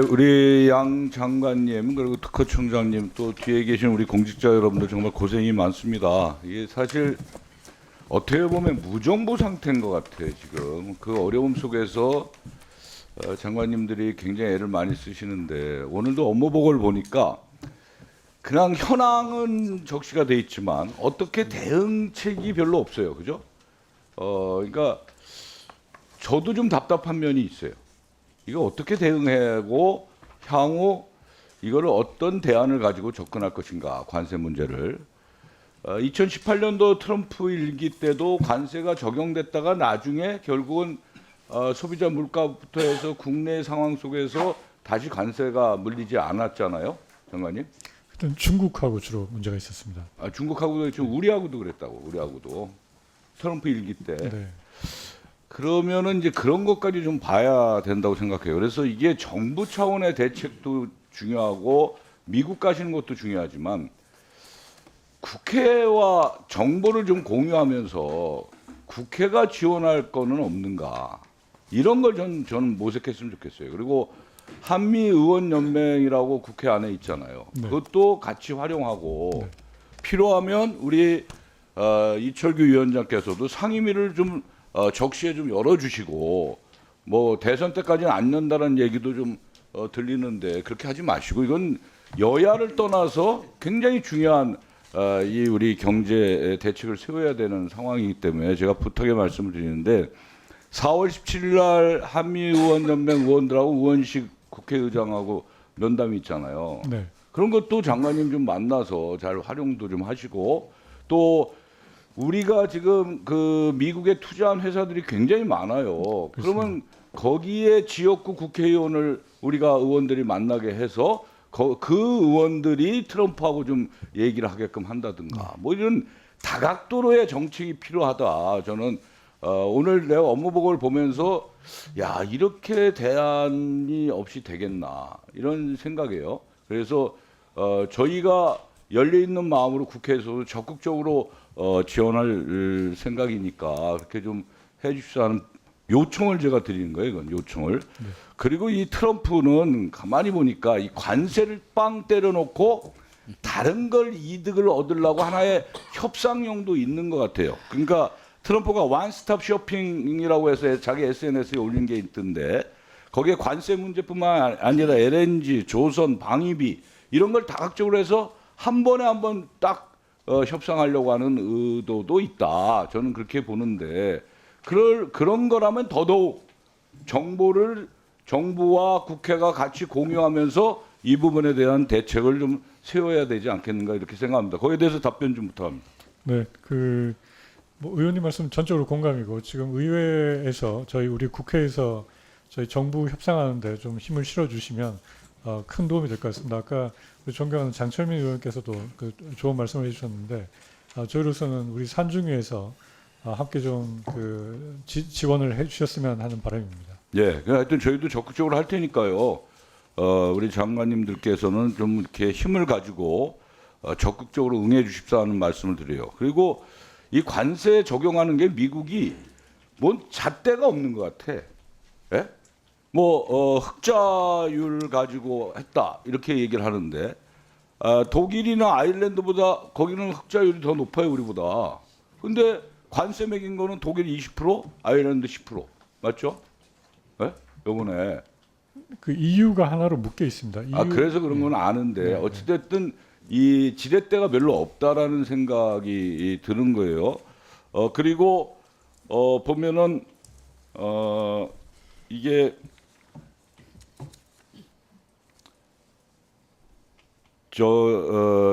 우리 양 장관님 그리고 특허청장님 또 뒤에 계신 우리 공직자 여러분들 정말 고생이 많습니다. 이게 사실 어떻게 보면 무정부 상태인 것 같아요. 지금 그 어려움 속에서 장관님들이 굉장히 애를 많이 쓰시는데 오늘도 업무 보고를 보니까 그냥 현황은 적시가 돼 있지만 어떻게 대응책이 별로 없어요. 그죠? 그러니까 저도 좀 답답한 면이 있어요. 이거 어떻게 대응하고 향후 이거를 어떤 대안을 가지고 접근할 것인가, 관세 문제를. 2018년도 트럼프 일기 때도 관세가 적용됐다가 나중에 결국은 소비자 물가부터 해서 국내 상황 속에서 다시 관세가 물리지 않았잖아요, 장관님. 그때 중국하고 주로 문제가 있었습니다. 중국하고도 지금 우리하고도 그랬다고, 우리하고도 트럼프 일기 때. 네. 그러면은 이제 그런 것까지 좀 봐야 된다고 생각해요. 그래서 이게 정부 차원의 대책도 중요하고 미국 가시는 것도 중요하지만 국회와 정보를 좀 공유하면서 국회가 지원할 거는 없는가, 이런 걸 저는 모색했으면 좋겠어요. 그리고 한미의원연맹이라고 국회 안에 있잖아요. 네. 그것도 같이 활용하고 네. 필요하면 우리 이철규 위원장께서도 상임위를 좀 적시에 좀 열어주시고, 뭐 대선 때까지는 안 연다는 얘기도 좀 들리는데 그렇게 하지 마시고, 이건 여야를 떠나서 굉장히 중요한 이 우리 경제 대책을 세워야 되는 상황이기 때문에 제가 부탁의 말씀을 드리는데, 4월 17일 날 한미의원연맹 의원들하고 우원식 국회의장하고 면담이 있잖아요. 네. 그런 것도 장관님 좀 만나서 잘 활용도 좀 하시고, 또 우리가 지금 그 미국에 투자한 회사들이 굉장히 많아요. 그러면 거기에 지역구 국회의원을 우리가 의원들이 만나게 해서 그 의원들이 트럼프하고 좀 얘기를 하게끔 한다든가, 뭐 이런 다각도로의 정책이 필요하다. 저는 오늘 내가 업무 보고를 보면서 야, 이렇게 대안이 없이 되겠나, 이런 생각이에요. 그래서 저희가 열려 있는 마음으로 국회에서도 적극적으로 지원할 생각이니까 그렇게 좀 해주십사 하는 요청을 제가 드리는 거예요. 이건 요청을. 네. 그리고 이 트럼프는 가만히 보니까 이 관세를 빵 때려놓고 다른 걸 이득을 얻으려고 하나의 협상용도 있는 것 같아요. 그러니까 트럼프가 원스톱 쇼핑이라고 해서 자기 SNS에 올린 게 있던데, 거기에 관세 문제뿐만 아니라 LNG, 조선, 방위비 이런 걸 다각적으로 해서 한 번에 한번 딱 협상하려고 하는 의도도 있다. 저는 그렇게 보는데, 그런 거라면 더더욱 정보를 정부와 국회가 같이 공유하면서 이 부분에 대한 대책을 좀 세워야 되지 않겠는가, 이렇게 생각합니다. 거기에 대해서 답변 좀 부탁합니다. 네. 뭐 의원님 말씀 전적으로 공감이고, 지금 의회에서 우리 국회에서 저희 정부 협상하는데 좀 힘을 실어주시면 큰 도움이 될 것 같습니다. 아까 우리 존경하는 장철민 의원께서도 좋은 말씀을 해주셨는데, 저희로서는 우리 산중위에서 함께 좀 지원을 해주셨으면 하는 바람입니다. 예, 하여튼 저희도 적극적으로 할 테니까요. 우리 장관님들께서는 좀 이렇게 힘을 가지고 적극적으로 응해 주십사 하는 말씀을 드려요. 그리고 이 관세 적용하는 게 미국이 뭔 잣대가 없는 것 같아. 예? 뭐 흑자율 가지고 했다 이렇게 얘기를 하는데, 독일이나 아일랜드보다 거기는 흑자율이 더 높아요, 우리보다. 근데 관세 매긴 거는 독일 20%, 아일랜드 10%. 맞죠? 예? 요번에. 그 EU가 하나로 묶여 있습니다. 그래서 그런 건 아는데, 네. 어찌됐든 이 지렛대가 별로 없다라는 생각이 드는 거예요. 그리고 보면은 이게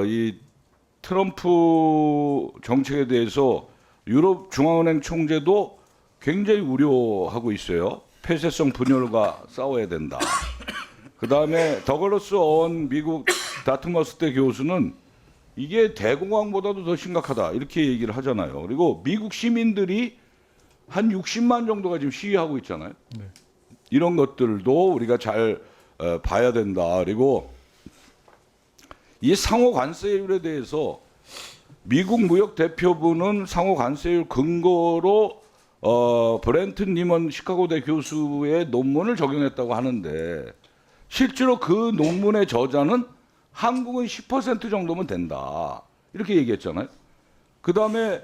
이 트럼프 정책에 대해서 유럽 중앙은행 총재도 굉장히 우려하고 있어요. 폐쇄성 분열과 싸워야 된다. 그 다음에 더글러스 어원 미국 다트머스대 교수는 이게 대공황보다도 더 심각하다 이렇게 얘기를 하잖아요. 그리고 미국 시민들이 한 60만 정도가 지금 시위하고 있잖아요. 네. 이런 것들도 우리가 잘 봐야 된다. 그리고 이 상호 관세율에 대해서 미국 무역 대표부는 상호 관세율 근거로 브렌튼 니먼 시카고대 교수의 논문을 적용했다고 하는데, 실제로 그 논문의 저자는 한국은 10% 정도면 된다. 이렇게 얘기했잖아요. 그다음에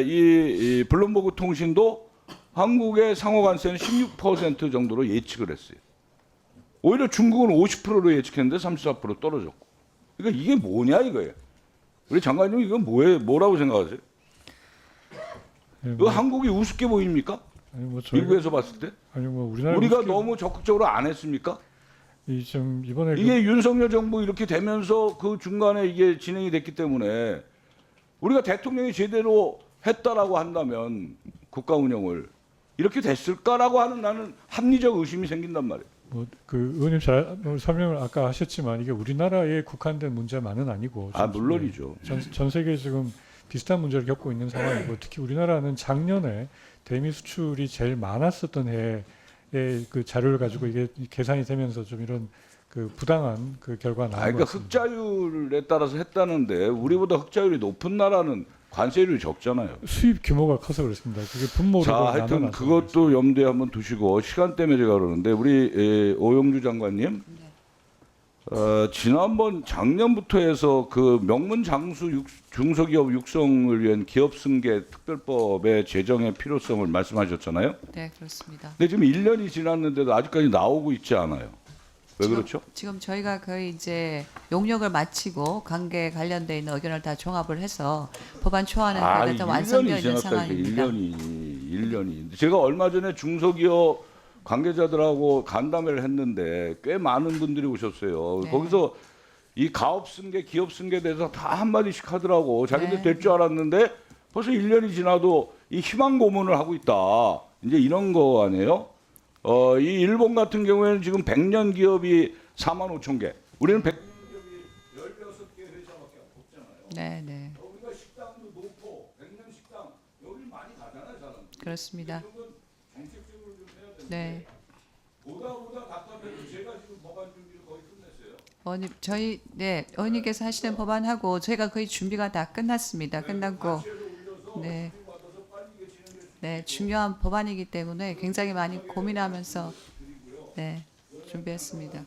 이 블룸버그 통신도 한국의 상호 관세는 16% 정도로 예측을 했어요. 오히려 중국은 50%로 예측했는데 34% 떨어졌고. 그러니까 이게 뭐냐 이거예요. 우리 장관님 이건 뭐라고 생각하세요? 예, 이거 한국이 우습게 보입니까? 아니 뭐 미국에서 봤을 때? 아니 뭐 우리나라 우리가 너무 적극적으로 안 했습니까? 이좀 이번에 이게 윤석열 정부 이렇게 되면서 그 중간에 이게 진행이 됐기 때문에 우리가 대통령이 제대로 했다라고 한다면 국가 운영을 이렇게 됐을까라고 하는 나는 합리적 의심이 생긴단 말이에요. 뭐그 의원님 잘 설명을 아까 하셨지만 이게 우리나라에 국한된 문제만은 아니고 아 물론이죠. 전 세계 지금 비슷한 문제를 겪고 있는 상황이고 특히 우리나라는 작년에 대미 수출이 제일 많았었던 해의 그 자료를 가지고 이게 계산이 되면서 좀 이런 그 부당한 그 결과가 나온 그러니까 것 같습니다. 흑자율에 따라서 했다는데 우리보다 흑자율이 높은 나라는 관세율이 적잖아요. 수입 규모가 커서 그렇습니다. 그게 분모로 자, 하여튼 그것도 염두에 한번 두시고 시간 때문에 제가 그러는데 우리 오영주 장관님 지난번 작년부터 해서 그 명문 장수 중소기업 육성을 위한 기업 승계 특별법의 제정의 필요성을 말씀하셨잖아요. 네, 그렇습니다. 근데 지금 1년이 지났는데도 아직까지 나오고 있지 않아요. 왜 그렇죠? 지금 저희가 거의 이제 용역을 마치고 관계 관련돼 있는 의견을 다 종합을 해서 법안 초안은 거의 다 완성되어 있는 상황입니다. 1년이. 제가 얼마 전에 중소기업 관계자들하고 간담회를 했는데 꽤 많은 분들이 오셨어요. 네. 거기서 이 가업 승계, 기업 승계에 대해서 다 한마디씩 하더라고. 자기들 네. 될 줄 알았는데 벌써 1년이 지나도 이 희망 고문을 하고 있다. 이제 이런 거 아니에요? 이 일본 같은 경우에는 지금 100년 기업이 4만 5천 개. 우리는 100년 기업이 16개 회사밖에 없잖아요. 네, 네, 우리가 식당도 높고 100년 식당 여기 많이 가잖아요, 사람. 그렇습니다. 이런 건 정책적으로 좀 해야 되는데 네, 보다 답답해서 제가 지금 법안 준비를 거의 끝냈어요. 의원님 저희 의원님께서 하시는 법안하고 저희가 거의 준비가 다 끝났습니다. 끝났고 네. 네, 중요한 법안이기 때문에 굉장히 많이 고민하면서 네, 준비했습니다.